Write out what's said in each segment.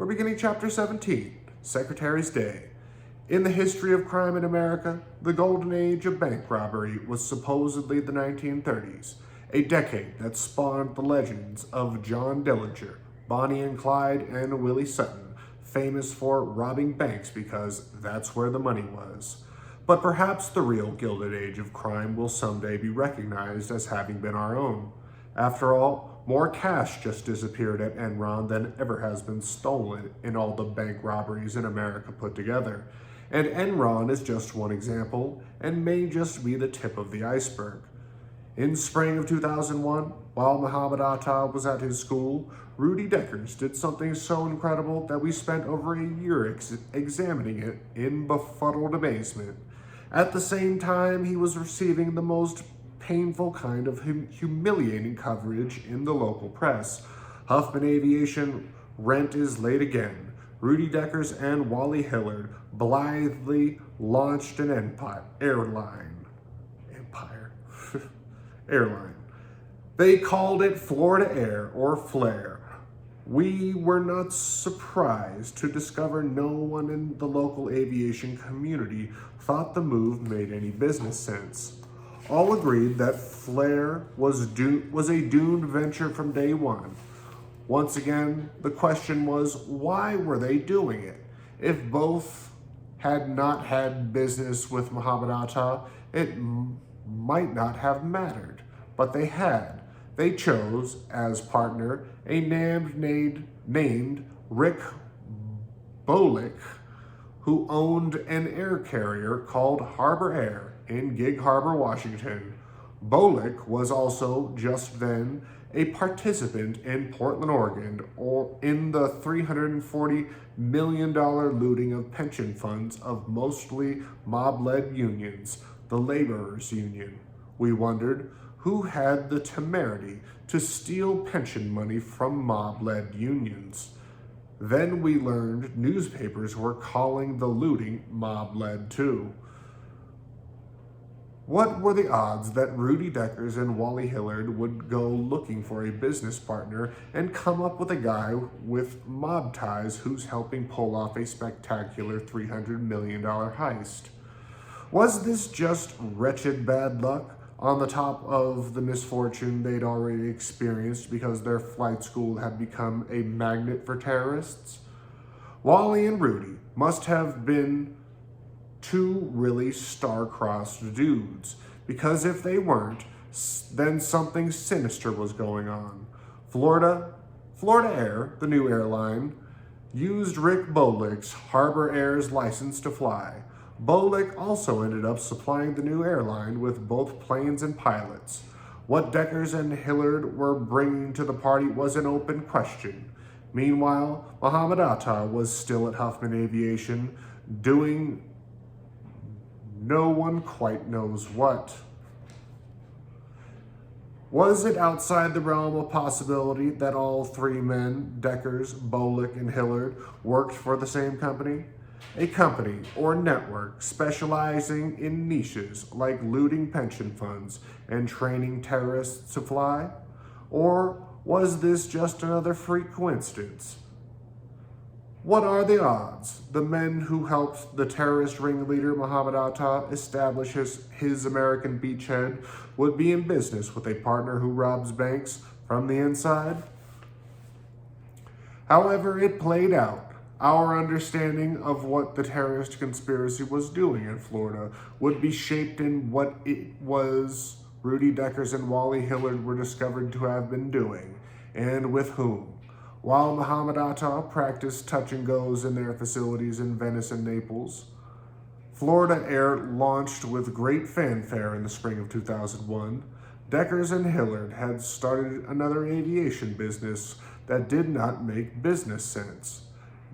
We're beginning Chapter 17, Secretary's Day. In the history of crime in America, the golden age of bank robbery was supposedly the 1930s, a decade that spawned the legends of John Dillinger, Bonnie and Clyde, and Willie Sutton, famous for robbing banks because that's where the money was. But perhaps the real Gilded Age of crime will someday be recognized as having been our own. After all, more cash just disappeared at Enron than ever has been stolen in all the bank robberies in America put together. And Enron is just one example, and may just be the tip of the iceberg. In spring of 2001, while Mohomed Atta was at his school, Rudy Deckers did something so incredible that we spent over a year examining it in befuddled amazement. At the same time, he was receiving the most painful kind of humiliating coverage in the local press. Huffman Aviation rent is late again. Rudy Deckers and Wally Hillard blithely launched an airline. They called it Florida Air or Flair. We were not surprised to discover no one in the local aviation community thought the move made any business sense. All agreed that Flair was a doomed venture from day one. Once again, the question was, why were they doing it? If both had not had business with Mohomed Atta, it might not have mattered. But they had. They chose, as partner, a named Rick Bolick, who owned an air carrier called Harbor Air in Gig Harbor, Washington. Bolick was also just then a participant in Portland, Oregon, or in the $340 million looting of pension funds of mostly mob-led unions, the Laborers Union. We wondered who had the temerity to steal pension money from mob-led unions. Then we learned newspapers were calling the looting mob-led too. What were the odds that Rudy Deckers and Wally Hillard would go looking for a business partner and come up with a guy with mob ties who's helping pull off a spectacular $300 million heist? Was this just wretched bad luck on the top of the misfortune they'd already experienced because their flight school had become a magnet for terrorists? Wally and Rudy must have been two really star-crossed dudes, because if they weren't, then something sinister was going on. Florida Air, the new airline, used Rick Bolick's Harbor Air's license to fly. Bolick also ended up supplying the new airline with both planes and pilots. What Deckers and Hillard were bringing to the party was an open question. Meanwhile, Mohomed Atta was still at Huffman Aviation, doing no one quite knows what. Was it outside the realm of possibility that all three men, Deckers, Bolick, and Hillard, worked for the same company? A company or network specializing in niches like looting pension funds and training terrorists to fly? Or was this just another freak coincidence? What are the odds the men who helped the terrorist ringleader Mohomed Atta establish his American beachhead would be in business with a partner who robs banks from the inside? However it played out, our understanding of what the terrorist conspiracy was doing in Florida would be shaped in what it was Rudy Deckers and Wally Hillard were discovered to have been doing, and with whom. While Mohomed Atta practiced touch and goes in their facilities in Venice and Naples, Florida Air launched with great fanfare in the spring of 2001. Deckers and Hillard had started another aviation business that did not make business sense.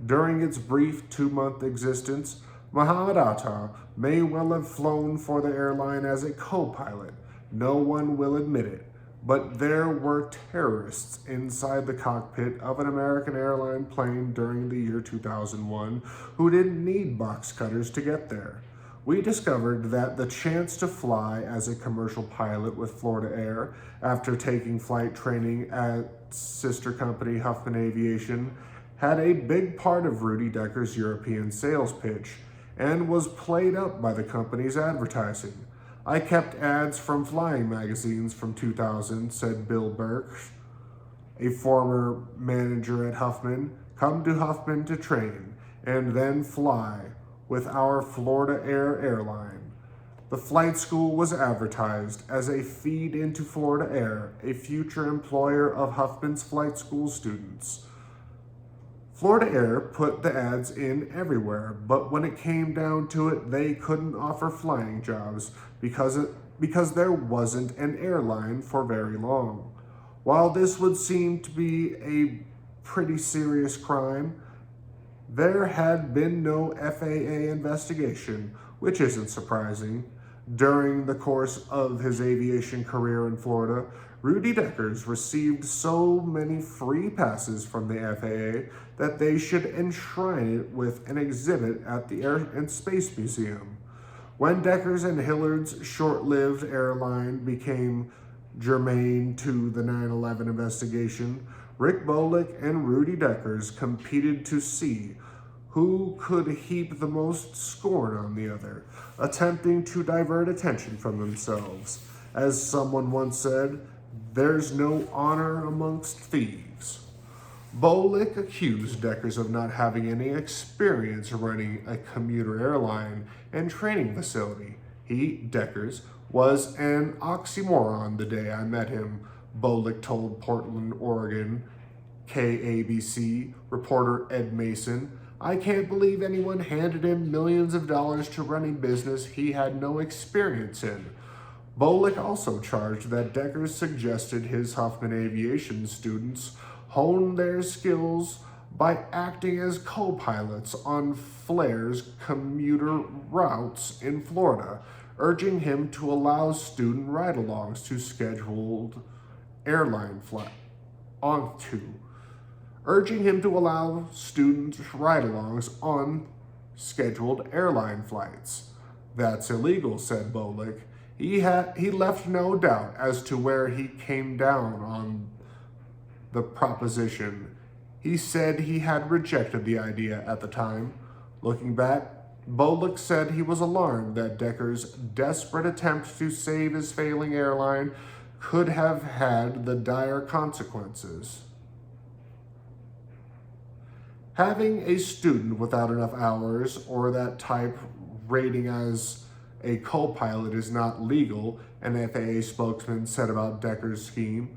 During its brief 2-month existence, Mohomed Atta may well have flown for the airline as a co-pilot. No one will admit it. But there were terrorists inside the cockpit of an American airline plane during the year 2001 who didn't need box cutters to get there. We discovered that the chance to fly as a commercial pilot with Florida Air after taking flight training at sister company Huffman Aviation had a big part of Rudy Decker's European sales pitch and was played up by the company's advertising. I kept ads from flying magazines from 2000, said Bill Burke, a former manager at Huffman. Come to Huffman to train and then fly with our Florida Air airline. The flight school was advertised as a feed into Florida Air, a future employer of Huffman's flight school students. Florida Air put the ads in everywhere, but when it came down to it, they couldn't offer flying jobs because there wasn't an airline for very long. While this would seem to be a pretty serious crime, there had been no FAA investigation, which isn't surprising. During the course of his aviation career in Florida, Rudy Deckers received so many free passes from the FAA that they should enshrine it with an exhibit at the Air and Space Museum. When Deckers and Hillard's short-lived airline became germane to the 9/11 investigation, Rick Bolick and Rudy Deckers competed to see who could heap the most scorn on the other, attempting to divert attention from themselves. As someone once said, "There's no honor amongst thieves." Bolick accused Deckers of not having any experience running a commuter airline and training facility. He, Deckers, was an oxymoron the day I met him, Bolick told Portland, Oregon, KABC reporter Ed Mason. I can't believe anyone handed him millions of dollars to run a business he had no experience in. Bolick also charged that Deckers suggested his Huffman aviation students hone their skills by acting as co-pilots on Flair's commuter routes in Florida, urging him to allow student ride-alongs to scheduled airline flight urging him to allow student ride-alongs on scheduled airline flights. That's illegal, said Bolick. He left no doubt as to where he came down on the proposition. He said he had rejected the idea at the time. Looking back, Bolick said he was alarmed that Decker's desperate attempt to save his failing airline could have had the dire consequences. Having a student without enough hours or that type rating as a co-pilot is not legal, an FAA spokesman said about Decker's scheme.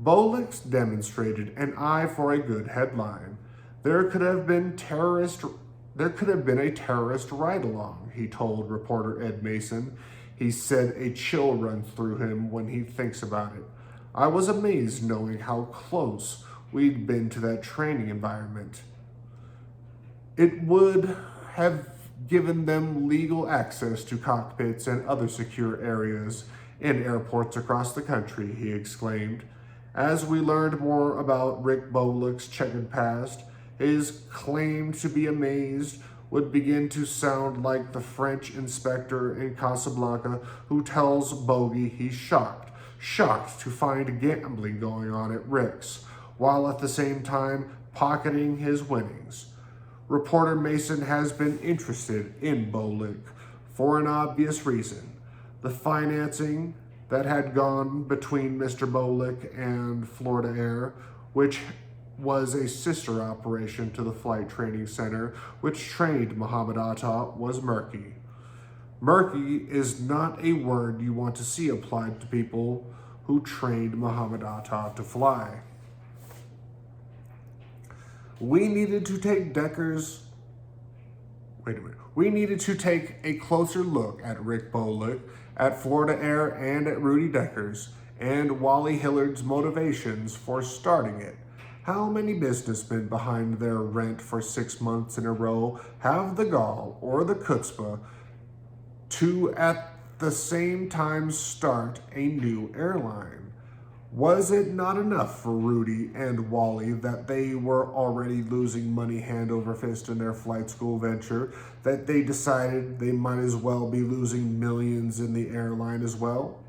Bolick demonstrated an eye for a good headline. There could have been a terrorist ride-along, he told reporter Ed Mason. He said a chill runs through him when he thinks about it. I was amazed knowing how close we'd been to that training environment. It would have given them legal access to cockpits and other secure areas in airports across the country, he exclaimed. As we learned more about Rick Bolick's checkered past, his claim to be amazed would begin to sound like the French inspector in Casablanca who tells Bogey he's shocked to find gambling going on at Rick's, while at the same time pocketing his winnings. Reporter Mason has been interested in Bolick for an obvious reason. The financing that had gone between Mr. Bolick and Florida Air, which was a sister operation to the Flight Training Center, which trained Mohomed Atta, was murky. Murky is not a word you want to see applied to people who trained Mohomed Atta to fly. We needed to take a closer look at Rick Bolick, at Florida Air, and at Rudy Deckers, and Wally Hillard's motivations for starting it. How many businessmen behind their rent for 6 months in a row have the gall or the chutzpah to at the same time start a new airline? Was it not enough for Rudy and Wally that they were already losing money hand over fist in their flight school venture, that they decided they might as well be losing millions in the airline as well?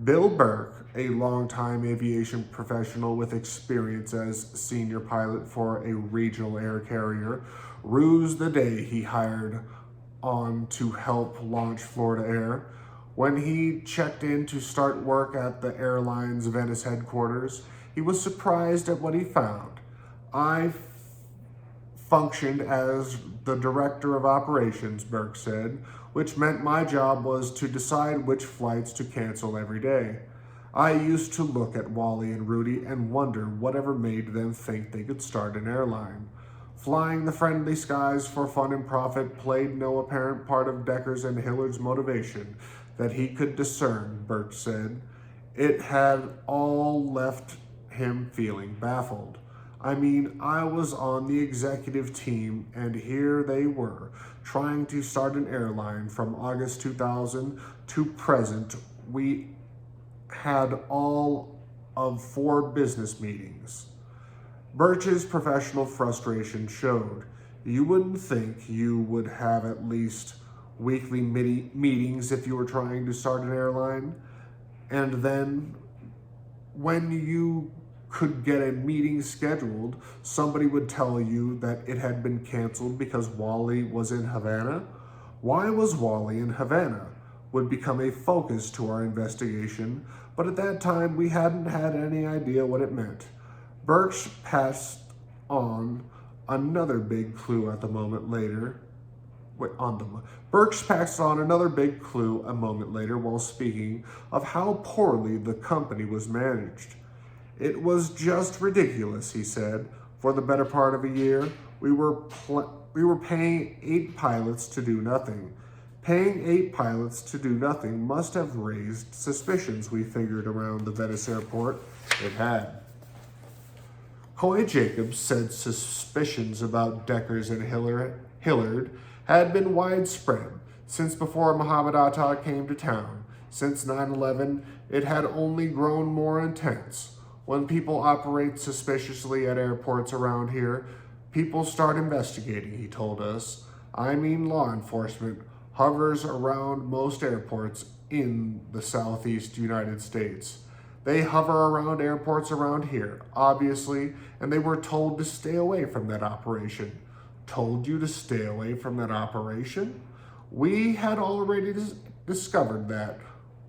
Bill Burke, a longtime aviation professional with experience as senior pilot for a regional air carrier, rused the day he hired on to help launch Florida Air. When he checked in to start work at the airline's Venice headquarters, he was surprised at what he found. I functioned as the director of operations, Burke said, which meant my job was to decide which flights to cancel every day. I used to look at Wally and Rudy and wonder whatever made them think they could start an airline. Flying the friendly skies for fun and profit played no apparent part of Decker's and Hillard's motivation that he could discern, Burke said. It had all left him feeling baffled. I mean, I was on the executive team, and here they were, trying to start an airline from August 2000 to present. We had all of 4 business meetings. Birch's professional frustration showed. You wouldn't think you would have at least weekly meetings if you were trying to start an airline. And then when you could get a meeting scheduled, somebody would tell you that it had been canceled because Wally was in Havana. Why was Wally in Havana? Would become a focus to our investigation, but at that time we hadn't had any idea what it meant. Birch passed on another big clue at the moment later. Birch passed on another big clue a moment later while speaking of how poorly the company was managed. It was just ridiculous, he said. For the better part of a year, we were paying 8 pilots to do nothing. Paying 8 pilots to do nothing must have raised suspicions, we figured, around the Venice airport. It had. Coy Jacobs said suspicions about Deckers and Hillard had been widespread since before Mohomed Atta came to town. Since 9/11, it had only grown more intense. When people operate suspiciously at airports around here, people start investigating, he told us. I mean, law enforcement hovers around most airports in the southeast United States. They hover around airports around here, obviously, and they were told to stay away from that operation. Told you to stay away from that operation? We had already discovered that.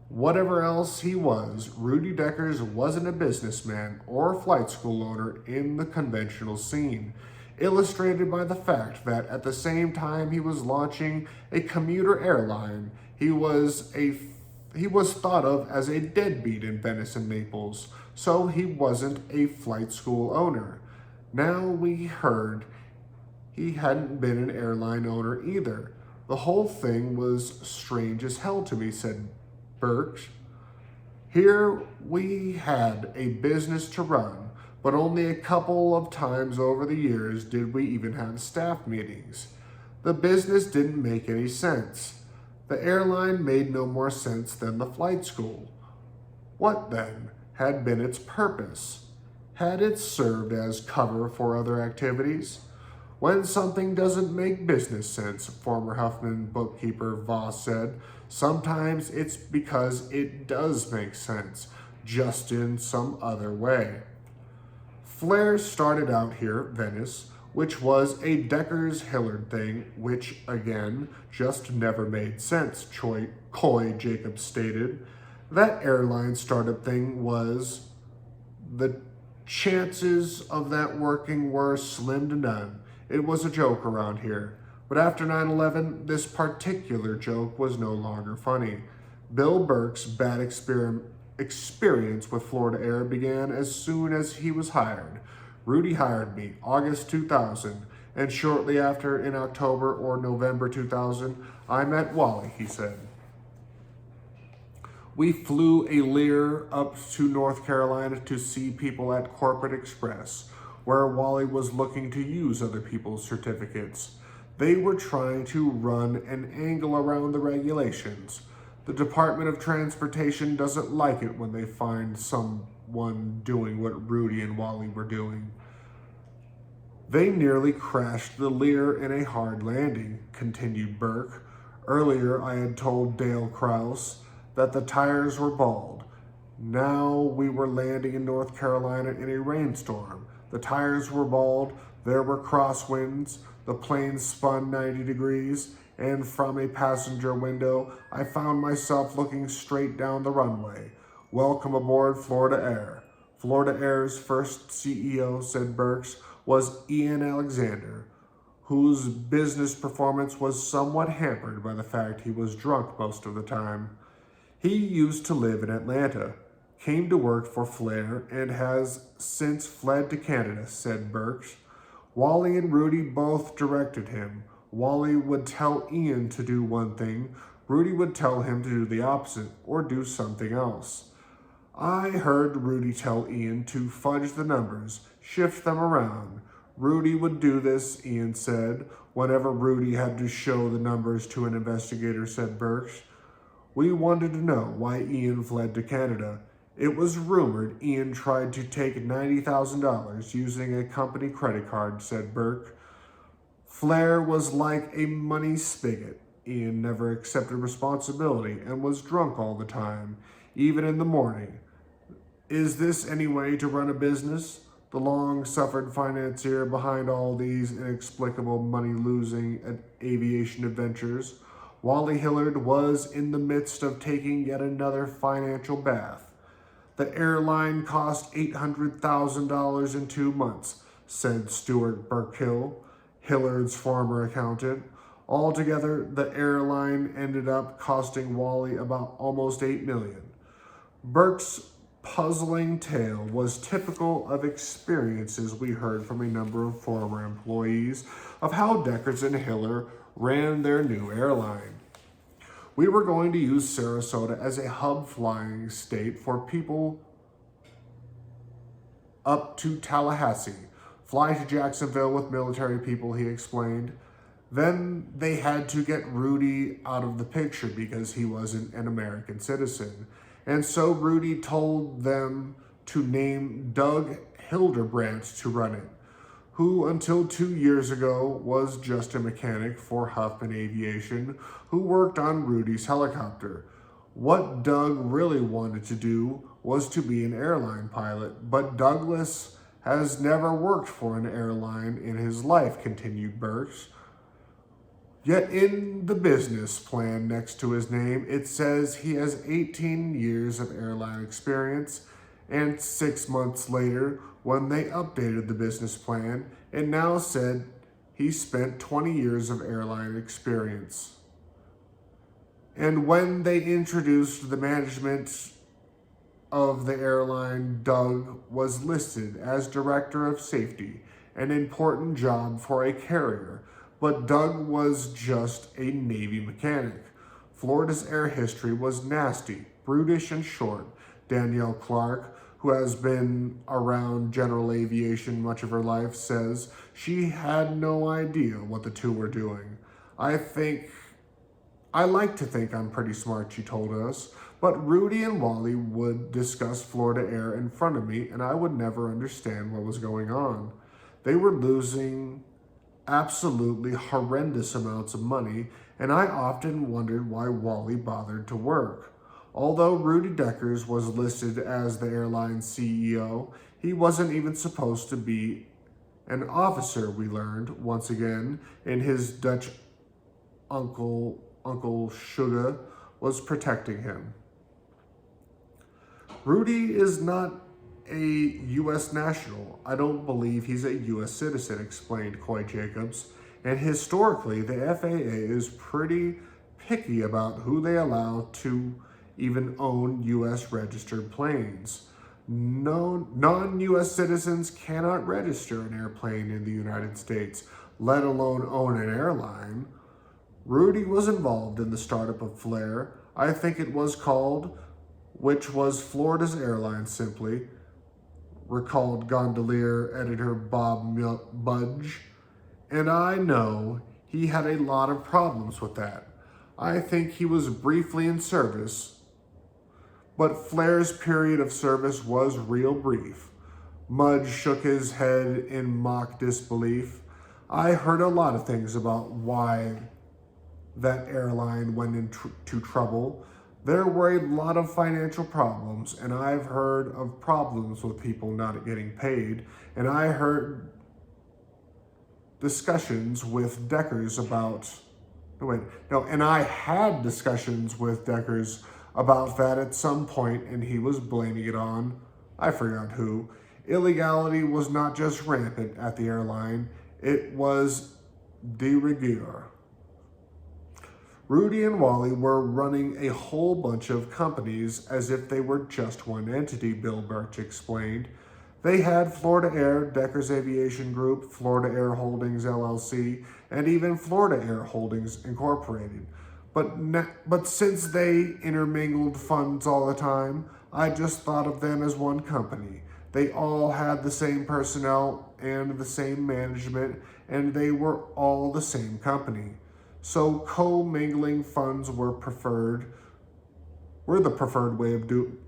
Whatever else he was, Rudy Deckers wasn't a businessman or a flight school owner in the conventional scene, illustrated by the fact that at the same time he was launching a commuter airline, he was thought of as a deadbeat in Venice and Naples, so he wasn't a flight school owner. Now we heard he hadn't been an airline owner either. The whole thing was strange as hell to me, said Birch. Here we had a business to run, but only a couple of times over the years did we even have staff meetings. The business didn't make any sense. The airline made no more sense than the flight school. What then had been its purpose? Had it served as cover for other activities? When something doesn't make business sense, former Huffman bookkeeper Voss said, sometimes it's because it does make sense, just in some other way. Flair started out here, Venice, which was a Deckers-Hillard thing, which, again, just never made sense, Coy Jacobs stated. That airline startup thing was... The chances of that working were slim to none. It was a joke around here. But after 9/11, this particular joke was no longer funny. Bill Burke's bad experience with Florida Air began as soon as he was hired. Rudy hired me, August 2000, and shortly after, in October or November 2000, I met Wally, he said. We flew a Lear up to North Carolina to see people at Corporate Express, where Wally was looking to use other people's certificates. They were trying to run an angle around the regulations. The Department of Transportation doesn't like it when they find someone doing what Rudy and Wally were doing. They nearly crashed the Lear in a hard landing, continued Burke. Earlier, I had told Dale Krause that the tires were bald. Now we were landing in North Carolina in a rainstorm. The tires were bald, there were crosswinds, the plane spun 90 degrees, and from a passenger window, I found myself looking straight down the runway. Welcome aboard Florida Air. Florida Air's first CEO, said Burks, was Ian Alexander, whose business performance was somewhat hampered by the fact he was drunk most of the time. He used to live in Atlanta, came to work for Flair, and has since fled to Canada, said Burks. Wally and Rudy both directed him. Wally would tell Ian to do one thing, Rudy would tell him to do the opposite, or do something else. I heard Rudy tell Ian to fudge the numbers, shift them around. Rudy would do this, Ian said, whenever Rudy had to show the numbers to an investigator, said Burks. We wanted to know why Ian fled to Canada. It was rumored Ian tried to take $90,000 using a company credit card, said Burke. Flair was like a money spigot. Ian never accepted responsibility and was drunk all the time, even in the morning. Is this any way to run a business? The long-suffered financier behind all these inexplicable money-losing aviation adventures, Wally Hillard was in the midst of taking yet another financial bath. The airline cost $800,000 in 2 months, said Stuart Burkill, Hillard's former accountant. Altogether, the airline ended up costing Wally about almost $8 million. Burke's puzzling tale was typical of experiences we heard from a number of former employees of how Deckers and Hiller ran their new airline. We were going to use Sarasota as a hub flying state for people up to Tallahassee, fly to Jacksonville with military people, he explained. Then they had to get Rudy out of the picture because he wasn't an American citizen. And so Rudy told them to name Doug Hildebrandt to run it, who until 2 years ago was just a mechanic for Huffman Aviation, who worked on Rudy's helicopter. What Doug really wanted to do was to be an airline pilot, but Douglas has never worked for an airline in his life, continued Burks. Yet in the business plan next to his name, it says he has 18 years of airline experience, and 6 months later, when they updated the business plan, it now said he spent 20 years of airline experience. And when they introduced the management of the airline, Doug was listed as Director of Safety, an important job for a carrier. But Doug was just a Navy mechanic. Florida's air history was nasty, brutish, and short. Danielle Clark, who has been around general aviation much of her life, says she had no idea what the two were doing. I like to think I'm pretty smart, she told us, but Rudy and Wally would discuss Florida Air in front of me, and I would never understand what was going on. They were losing absolutely horrendous amounts of money, and I often wondered why Wally bothered to work. Although Rudy Deckers was listed as the airline's CEO, he wasn't even supposed to be an officer, we learned once again, and his Dutch uncle Sugar was protecting him. Rudy is not a U.S. national. I don't believe he's a U.S. citizen, explained Coy Jacobs. And historically, the FAA is pretty picky about who they allow to even own U.S. registered planes. No, non-U.S. citizens cannot register an airplane in the United States, let alone own an airline. Rudy was involved in the startup of Flair, I think it was called, which was Florida's airline simply, recalled gondolier editor Bob Budge, and I know he had a lot of problems with that. I think he was briefly in service, but Flair's period of service was real brief. Mudge shook his head in mock disbelief. I heard a lot of things about why that airline went into trouble. There were a lot of financial problems, and I've heard of problems with people not getting paid, and I heard discussions with Deckers about no wait no and I had discussions with Deckers about that at some point, and he was blaming it on I forgot who. Illegality was not just rampant at the airline, it was de rigueur. Rudy and Wally were running a whole bunch of companies as if they were just one entity, Bill Birch explained. They had Florida Air, Deckers Aviation Group, Florida Air Holdings LLC, and even Florida Air Holdings Incorporated. But since they intermingled funds all the time, I just thought of them as one company. They all had the same personnel and the same management, and they were all the same company. So commingling funds were the preferred way of doing.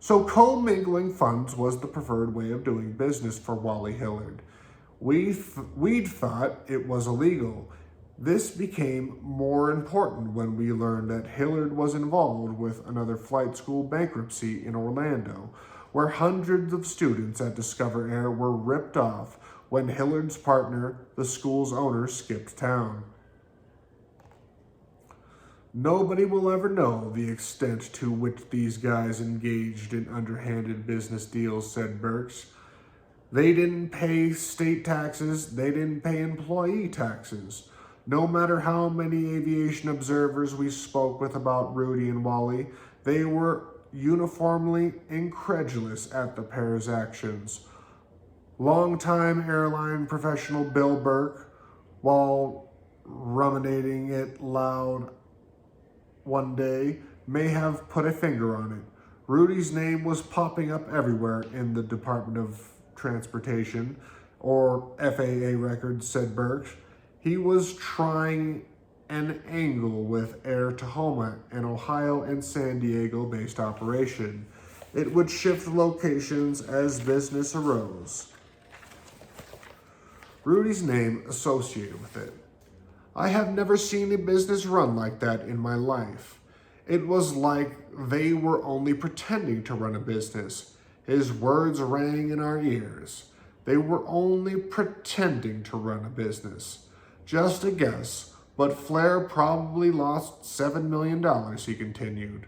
So commingling funds was the preferred way of doing business for Wally Hillard. We'd thought it was illegal. This became more important when we learned that Hillard was involved with another flight school bankruptcy in Orlando, where hundreds of students at Discover Air were ripped off when Hillard's partner, the school's owner, skipped town. Nobody will ever know the extent to which these guys engaged in underhanded business deals, said Burks. They didn't pay state taxes, they didn't pay employee taxes. No matter how many aviation observers we spoke with about Rudy and Wally, they were uniformly incredulous at the pair's actions. Longtime airline professional Bill Burke, while ruminating it loud one day, may have put a finger on it. Rudy's name was popping up everywhere in the Department of Transportation, or FAA records, said Burke. He was trying an angle with Air Tahoma, an Ohio and San Diego based operation. It would shift locations as business arose. Rudy's name associated with it. I have never seen a business run like that in my life. It was like they were only pretending to run a business. His words rang in our ears. They were only pretending to run a business. Just a guess, but Flair probably lost $7 million, he continued.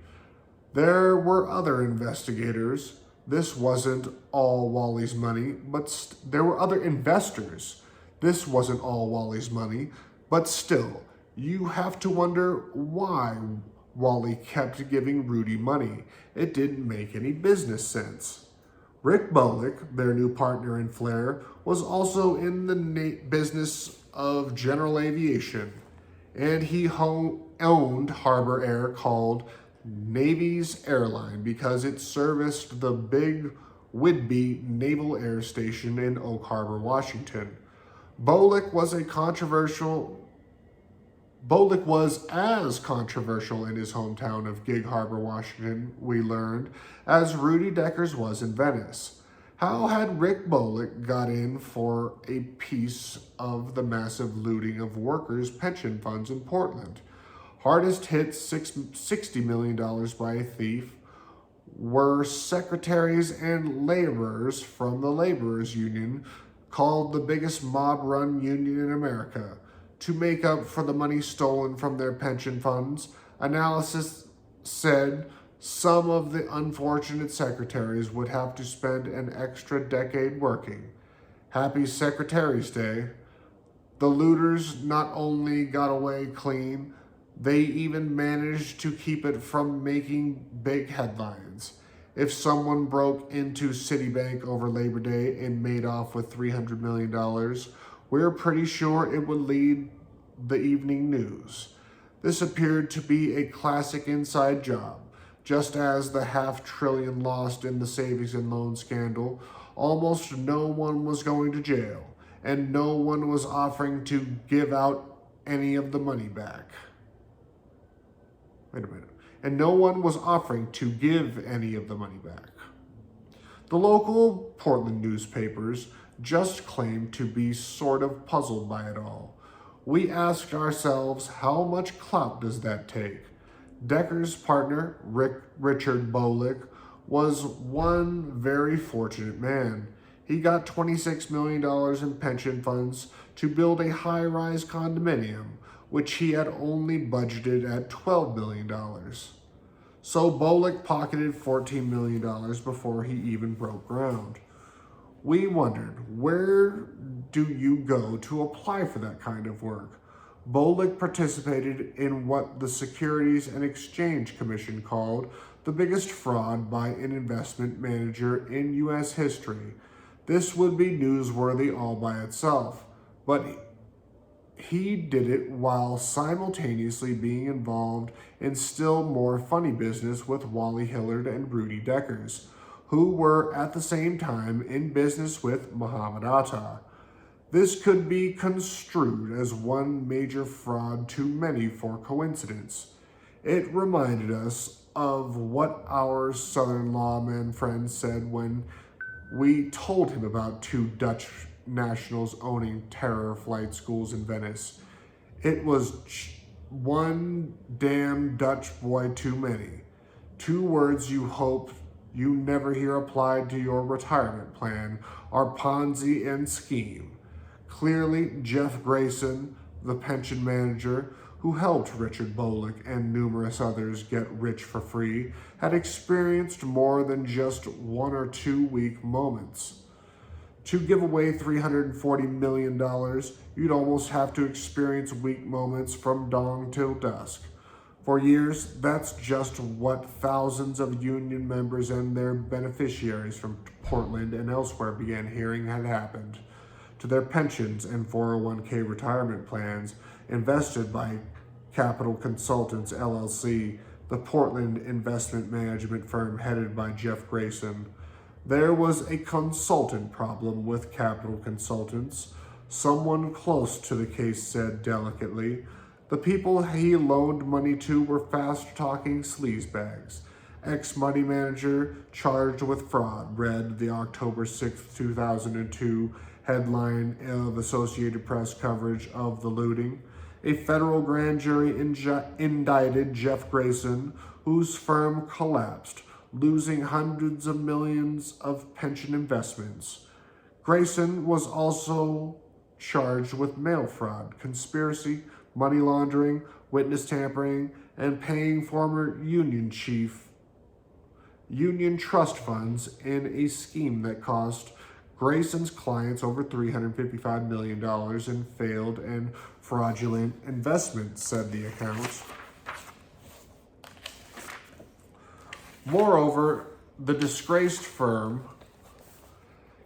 There were other investigators. This wasn't all Wally's money, but there were other investors. This wasn't all Wally's money, but still, you have to wonder why Wally kept giving Rudy money. It didn't make any business sense. Rick Bullock, their new partner in Flair, was also in the business of general aviation, and he owned Harbor Air, called Navy's Airline, because it serviced the big Whidbey Naval Air Station in Oak Harbor, Washington. Bullock was as controversial in his hometown of Gig Harbor, Washington, we learned, as Rudy Deckers was in Venice. How had Rick Bullock got in for a piece of the massive looting of workers' pension funds in Portland? Hardest hit $60 million by a thief were secretaries and laborers from the Laborers Union, called the biggest mob-run union in America. To make up for the money stolen from their pension funds, analysis said some of the unfortunate secretaries would have to spend an extra decade working. Happy Secretary's Day. The looters not only got away clean, they even managed to keep it from making big headlines. If someone broke into Citibank over Labor Day and made off with $300 million, we're pretty sure it would lead the evening news. This appeared to be a classic inside job. Just as the $500 billion lost in the savings and loan scandal, almost no one was going to jail, and no one was offering to give out any of the money back. And no one was offering to give any of the money back. The local Portland newspapers just claimed to be sort of puzzled by it all. We asked ourselves, how much clout does that take? Decker's partner, Richard Bolick, was one very fortunate man. He got $26 million in pension funds to build a high-rise condominium, which he had only budgeted at $12 million. So Bolick pocketed $14 million before he even broke ground. We wondered, where do you go to apply for that kind of work? Bolick participated in what the Securities and Exchange Commission called the biggest fraud by an investment manager in U.S. history. This would be newsworthy all by itself, but he did it while simultaneously being involved in still more funny business with Wally Hillard and Rudy Deckers, who were at the same time in business with Mohomed Atta. This could be construed as one major fraud too many for coincidence. It reminded us of what our Southern lawman friend said when we told him about two Dutch nationals owning terror flight schools in Venice. It was one damn Dutch boy too many. Two words you hope you never hear applied to your retirement plan are Ponzi and scheme. Clearly, Jeff Grayson, the pension manager who helped Richard Bolick and numerous others get rich for free, had experienced more than just 1 or 2 weak moments. To give away $340 million, you'd almost have to experience weak moments from dawn till dusk. For years, that's just what thousands of union members and their beneficiaries from Portland and elsewhere began hearing had happened to their pensions and 401k retirement plans invested by Capital Consultants LLC, the Portland investment management firm headed by Jeff Grayson. There was a consultant problem with Capital Consultants. Someone close to the case said delicately, the people he loaned money to were fast-talking sleazebags. Ex-money manager charged with fraud, read the October 6, 2002 headline of Associated Press coverage of the looting. A federal grand jury indicted Jeff Grayson, whose firm collapsed, losing hundreds of millions of pension investments. Grayson was also charged with mail fraud, conspiracy, money laundering, witness tampering, and paying former union trust funds in a scheme that cost Grayson's clients over $355 million in failed and fraudulent investments, said the account. Moreover, the disgraced firm,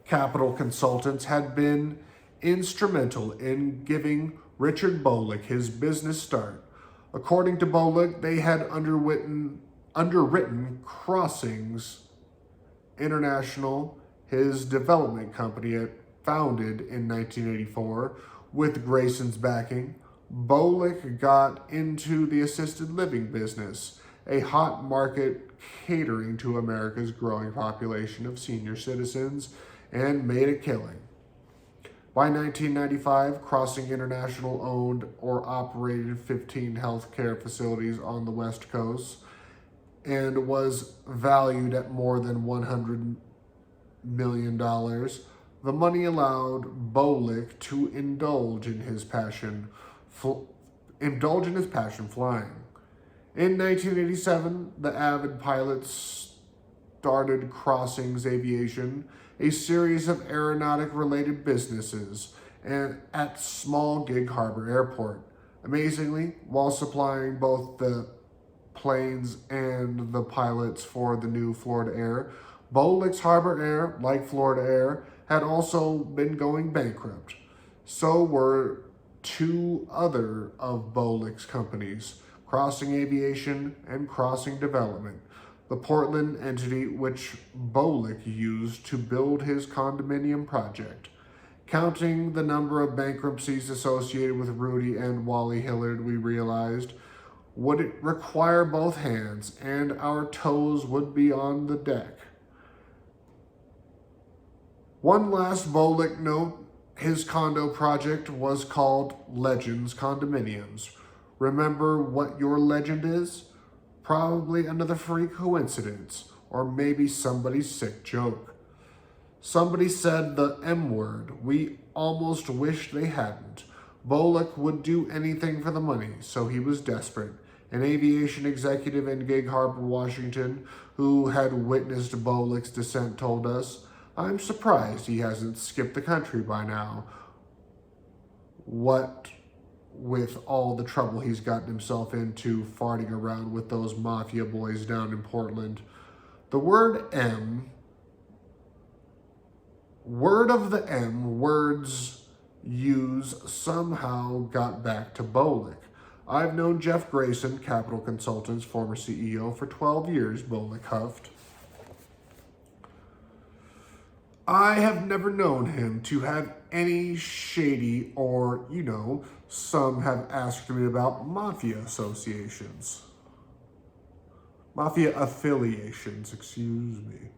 Capital Consultants, had been instrumental in giving Richard Bolick his business start. According to Bolick, they had underwritten Crossings International, his development company founded in 1984, with Grayson's backing. Bolick got into the assisted living business, a hot market catering to America's growing population of senior citizens, and made a killing. By 1995, Crossing International owned or operated 15 healthcare facilities on the West Coast and was valued at more than $100 million. The money allowed Bolick to indulge in his passion flying. In 1987, the avid pilot started Crossings Aviation, a series of aeronautic-related businesses at small Gig Harbor Airport. Amazingly, while supplying both the planes and the pilots for the new Florida Air, Bolick's Harbor Air, like Florida Air, had also been going bankrupt. So were two other of Bolick's companies, Crossing Aviation and Crossing Development, the Portland entity which Bolick used to build his condominium project. Counting the number of bankruptcies associated with Rudy and Wally Hillard, we realized, would it require both hands, and our toes would be on the deck. One last Bolick note, his condo project was called Legends Condominiums. Remember what your legend is? Probably another freak coincidence, or maybe somebody's sick joke. Somebody said the M word. We almost wished they hadn't. Bullock would do anything for the money, so he was desperate. An aviation executive in Gig Harbor, Washington, who had witnessed Bullock's descent told us, "I'm surprised he hasn't skipped the country by now. What with all the trouble he's gotten himself into farting around with those mafia boys down in Portland." The word of the M words use somehow got back to Bullock. "I've known Jeff Grayson, Capital Consultants' former CEO, for 12 years, Bullock huffed. "I have never known him to have any shady or, some have asked me about mafia affiliations, excuse me.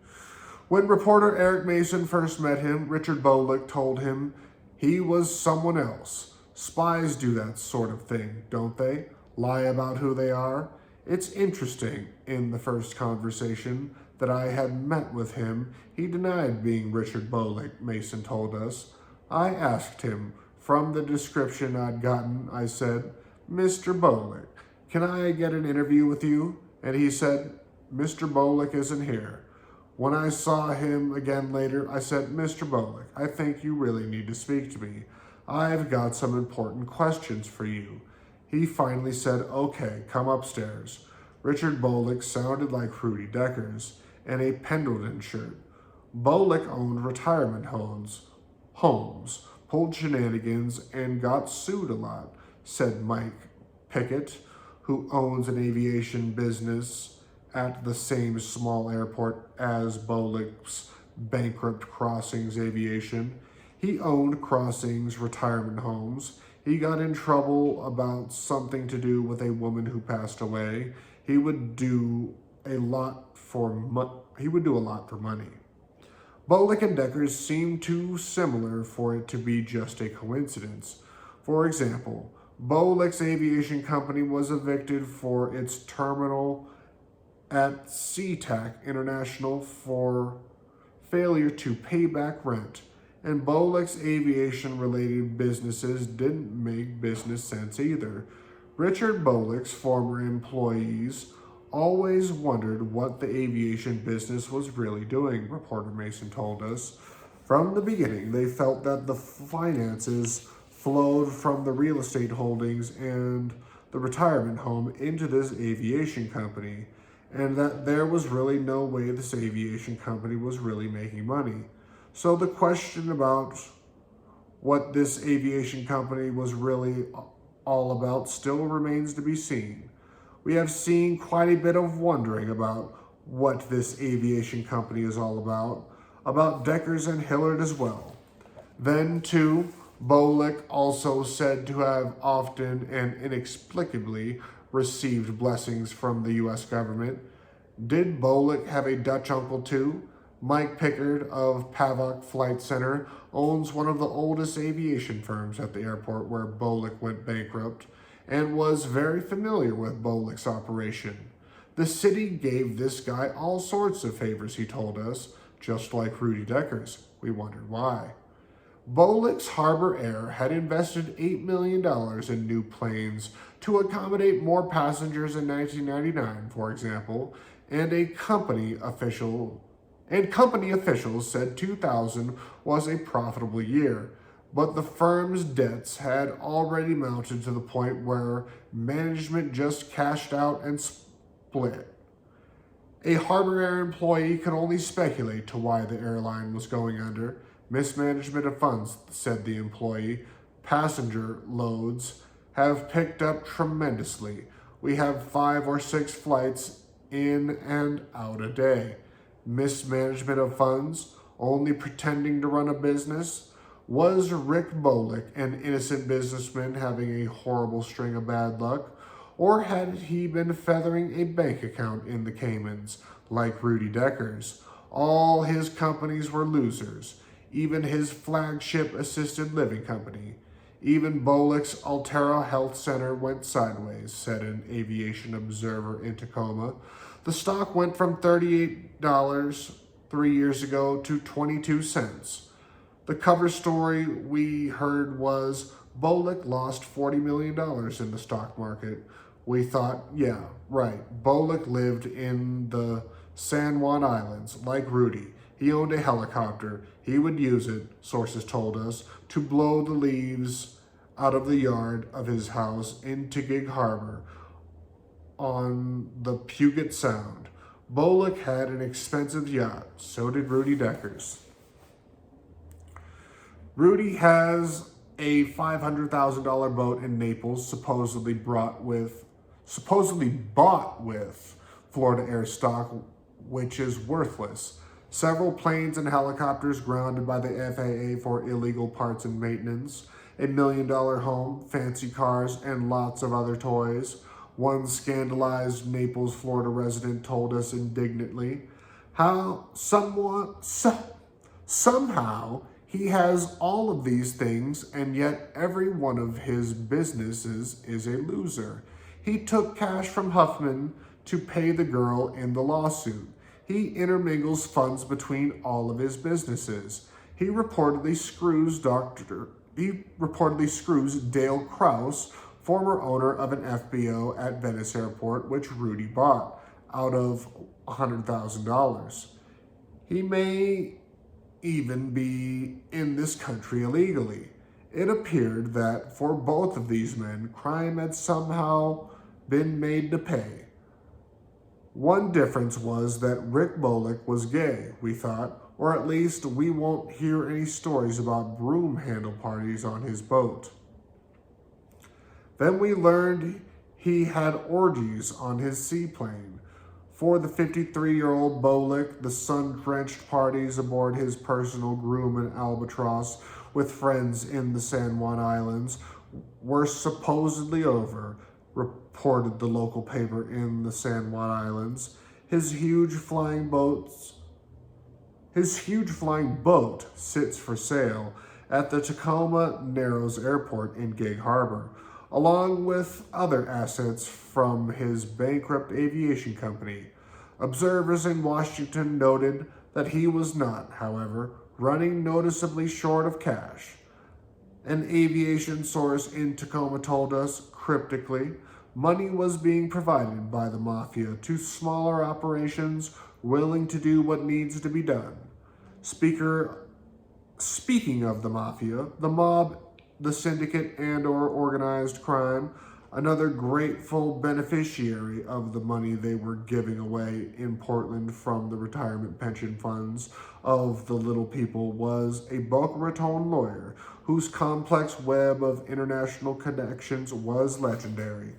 When reporter Eric Mason first met him, Richard Bullock told him he was someone else. Spies do that sort of thing, don't they? Lie about who they are? It's interesting, in the first conversation that I had met with him, he denied being Richard Bullock, Mason told us. I asked him. From the description I'd gotten, I said, Mr. Bullock, can I get an interview with you? And he said, Mr. Bullock isn't here. When I saw him again later, I said, Mr. Bullock, I think you really need to speak to me. I've got some important questions for you. He finally said, okay, come upstairs. Richard Bullock sounded like Rudy Deckers in a Pendleton shirt. Bullock owned retirement homes, pulled shenanigans, and got sued a lot, said Mike Pickett, who owns an aviation business at the same small airport as Bullock's bankrupt Crossings Aviation. He owned Crossings retirement homes. He got in trouble about something to do with a woman who passed away. He would do a lot for money. Bullock and Deckers seemed too similar for it to be just a coincidence. For example, Bullock's aviation company was evicted for its terminal at SeaTac International for failure to pay back rent, and Bullock's aviation-related businesses didn't make business sense either. Richard Bullock's former employees always wondered what the aviation business was really doing, reporter Mason told us. From the beginning, they felt that the finances flowed from the real estate holdings and the retirement home into this aviation company, and that there was really no way this aviation company was really making money. So the question about what this aviation company was really all about still remains to be seen. We have seen quite a bit of wondering about what this aviation company is all about Deckers and Hillard as well. Then, too, Bullock also said to have often and inexplicably received blessings from the U.S. government. Did Bullock have a Dutch uncle, too? Mike Pickard of Pavok Flight Center owns one of the oldest aviation firms at the airport where Bullock went bankrupt and was very familiar with Bullock's operation. The city gave this guy all sorts of favors, he told us, just like Rudy Deckers. We wondered why. Bullock's Harbor Air had invested $8 million in new planes to accommodate more passengers in 1999, for example, and company officials said 2000 was a profitable year. But the firm's debts had already mounted to the point where management just cashed out and split. A Harbor Air employee could only speculate to why the airline was going under. Mismanagement of funds, said the employee. Passenger loads have picked up tremendously. We have 5 or 6 flights in and out a day. Mismanagement of funds, only pretending to run a business. Was Rick Bullock an innocent businessman having a horrible string of bad luck? Or had he been feathering a bank account in the Caymans, like Rudy Deckers? All his companies were losers, even his flagship assisted living company. Even Bolik's Altera Health Center went sideways, said an aviation observer in Tacoma. The stock went from $38 3 years ago to 22 cents. The cover story we heard was Bolik lost $40 million in the stock market. We thought, yeah, right. Bolik lived in the San Juan Islands, like Rudy. He owned a helicopter. He would use it, sources told us, to blow the leaves out of the yard of his house into Gig Harbor on the Puget Sound. Bolik had an expensive yacht. So did Rudy Deckers. Rudy has a $500,000 boat in Naples, supposedly bought with Florida Air stock, which is worthless. Several planes and helicopters grounded by the FAA for illegal parts and maintenance. $1 million home, fancy cars, and lots of other toys. One scandalized Naples, Florida resident told us indignantly how somehow he has all of these things, and yet every one of his businesses is a loser. He took cash from Huffman to pay the girl in the lawsuit. He intermingles funds between all of his businesses. He reportedly screws Dale Krause, former owner of an FBO at Venice Airport, which Rudy bought, out of $100,000. He may even be in this country illegally. It appeared that for both of these men, crime had somehow been made to pay. One difference was that Rick Bolik was gay, we thought, or at least we won't hear any stories about broom handle parties on his boat. Then we learned he had orgies on his seaplane. For the 53-year-old Bolik, the sun-drenched parties aboard his personal Grumman Albatross with friends in the San Juan Islands were supposedly over, reported the local paper in the San Juan Islands. His huge flying boat sits for sale at the Tacoma Narrows Airport in Gig Harbor, along with other assets from his bankrupt aviation company. Observers in Washington noted that he was not, however, running noticeably short of cash. An aviation source in Tacoma told us, cryptically, money was being provided by the mafia to smaller operations willing to do what needs to be done. Speaking of the mafia, the mob, the syndicate, and/or organized crime, another grateful beneficiary of the money they were giving away in Portland from the retirement pension funds of the little people, was a Boca Raton lawyer whose complex web of international connections was legendary.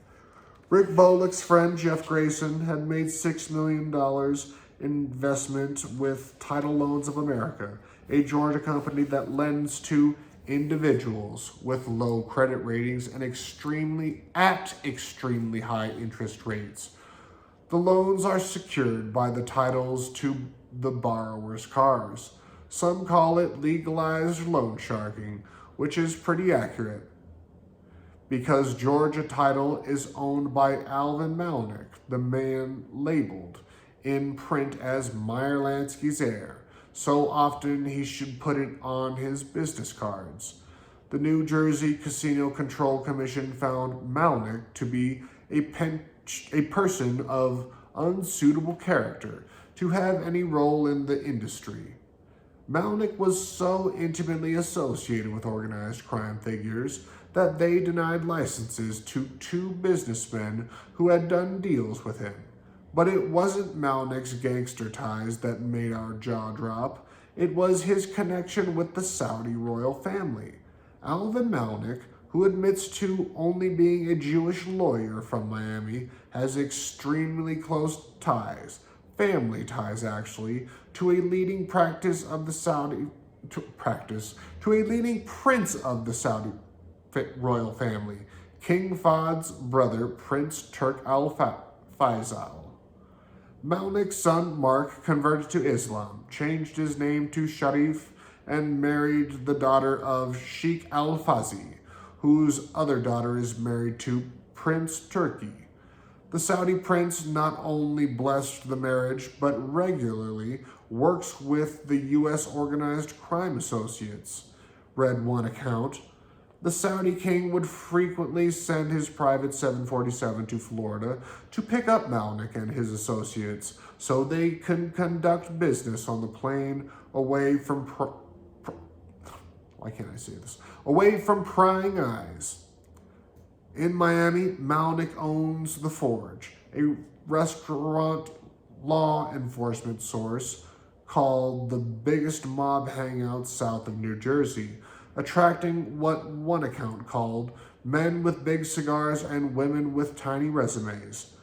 Rick Bolik's friend Jeff Grayson had made $6 million investment with Title Loans of America, a Georgia company that lends to individuals with low credit ratings and extremely high interest rates. The loans are secured by the titles to the borrower's cars. Some call it legalized loan sharking, which is pretty accurate, because Georgia Title is owned by Alvin Malnick, the man labeled in print as Meyer Lansky's heir. So often he should put it on his business cards. The New Jersey Casino Control Commission found Malnick to be a person of unsuitable character to have any role in the industry. Malnick was so intimately associated with organized crime figures that they denied licenses to 2 businessmen who had done deals with him. But it wasn't Malnick's gangster ties that made our jaw drop. It was his connection with the Saudi royal family. Alvin Malnick, who admits to only being a Jewish lawyer from Miami, has extremely close ties, family ties actually, to a leading prince of the Saudi royal family, King Fahd's brother, Prince Turk al-Faisal. Malnick's son, Mark, converted to Islam, changed his name to Sharif, and married the daughter of Sheikh al-Fazi, whose other daughter is married to Prince Turki. The Saudi prince not only blessed the marriage, but regularly works with the U.S. organized crime associates, read one account. The Saudi king would frequently send his private 747 to Florida to pick up Malnik and his associates so they can conduct business on the plane away from away from prying eyes. In Miami, Malnik owns The Forge, a restaurant law enforcement source called the biggest mob hangout south of New Jersey, attracting what one account called men with big cigars and women with tiny resumes.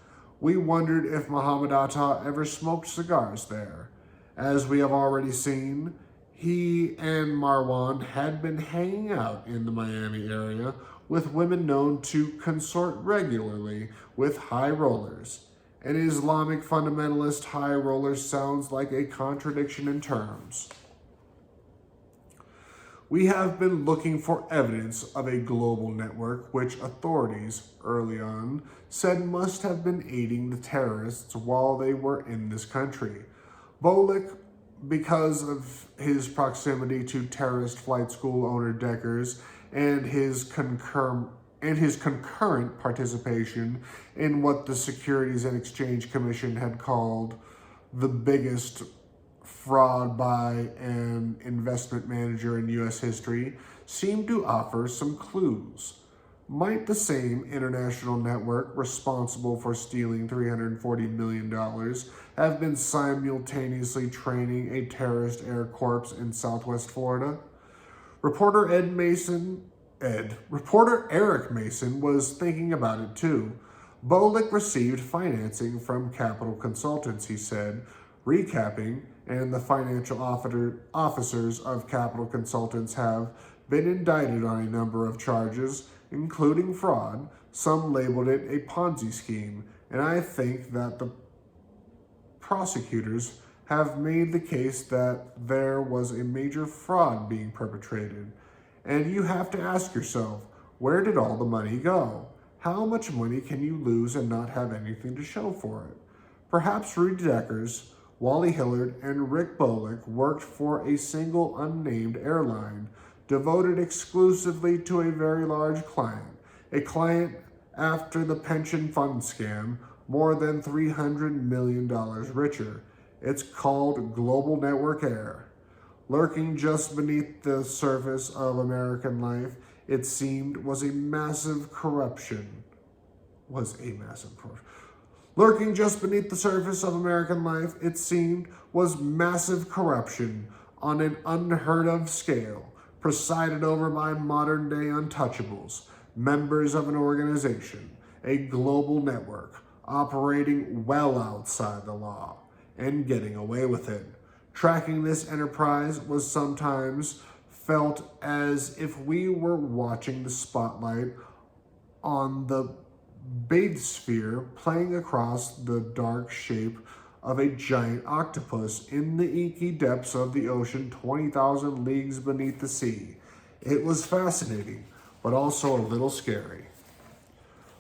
We wondered if Mohomed Atta ever smoked cigars there. As we have already seen, he and Marwan had been hanging out in the Miami area with women known to consort regularly with high rollers. An Islamic fundamentalist high roller sounds like a contradiction in terms. We have been looking for evidence of a global network which authorities early on said must have been aiding the terrorists while they were in this country. Bolik, because of his proximity to terrorist flight school owner Deckers and his concurrent participation in what the Securities and Exchange Commission had called the biggest fraud by an investment manager in U.S. history, seemed to offer some clues. Might the same international network responsible for stealing $340 million have been simultaneously training a terrorist air corps in Southwest Florida? Reporter Eric Mason was thinking about it too. Bolik received financing from Capital Consultants, he said, recapping, and the financial officers of Capital Consultants have been indicted on a number of charges, including fraud. Some labeled it a Ponzi scheme, and I think that the prosecutors have made the case that there was a major fraud being perpetrated. And you have to ask yourself, where did all the money go? How much money can you lose and not have anything to show for it? Perhaps Rudy Deckers, Wally Hillard, and Rick Bolik worked for a single unnamed airline devoted exclusively to a very large client, a client after the pension fund scam, more than $300 million richer. It's called Global Network Air. Lurking just beneath the surface of American life, it seemed, was massive corruption. Lurking just beneath the surface of American life, it seemed, was massive corruption on an unheard of scale, presided over by modern day untouchables, members of an organization, a global network, operating well outside the law, and getting away with it. Tracking this enterprise was sometimes felt as if we were watching the spotlight on the bathysphere playing across the dark shape of a giant octopus in the inky depths of the ocean 20,000 leagues beneath the sea. It was fascinating, but also a little scary.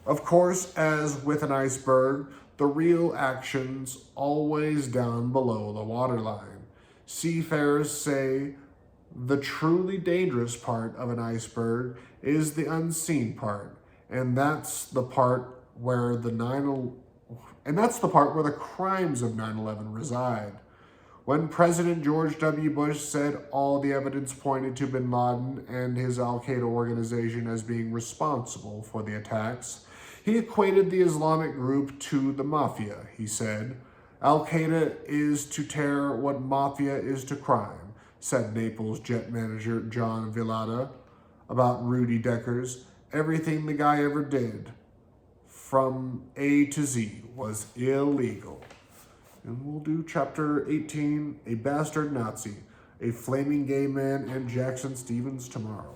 Of course, as with an iceberg, the real action's always down below the waterline. Seafarers say the truly dangerous part of an iceberg is the unseen part, and that's the part where the crimes of 9/11 reside. When President George W. Bush said all the evidence pointed to bin Laden and his al-Qaeda organization as being responsible for the attacks, he equated the Islamic group to the mafia, he said. Al-Qaeda is to terror what mafia is to crime, said Naples jet manager John Villada about Rudy Deckers. Everything the guy ever did, from A to Z, was illegal. And we'll do chapter 18, A Bastard Nazi, a Flaming Gay Man, and Jackson Stevens tomorrow.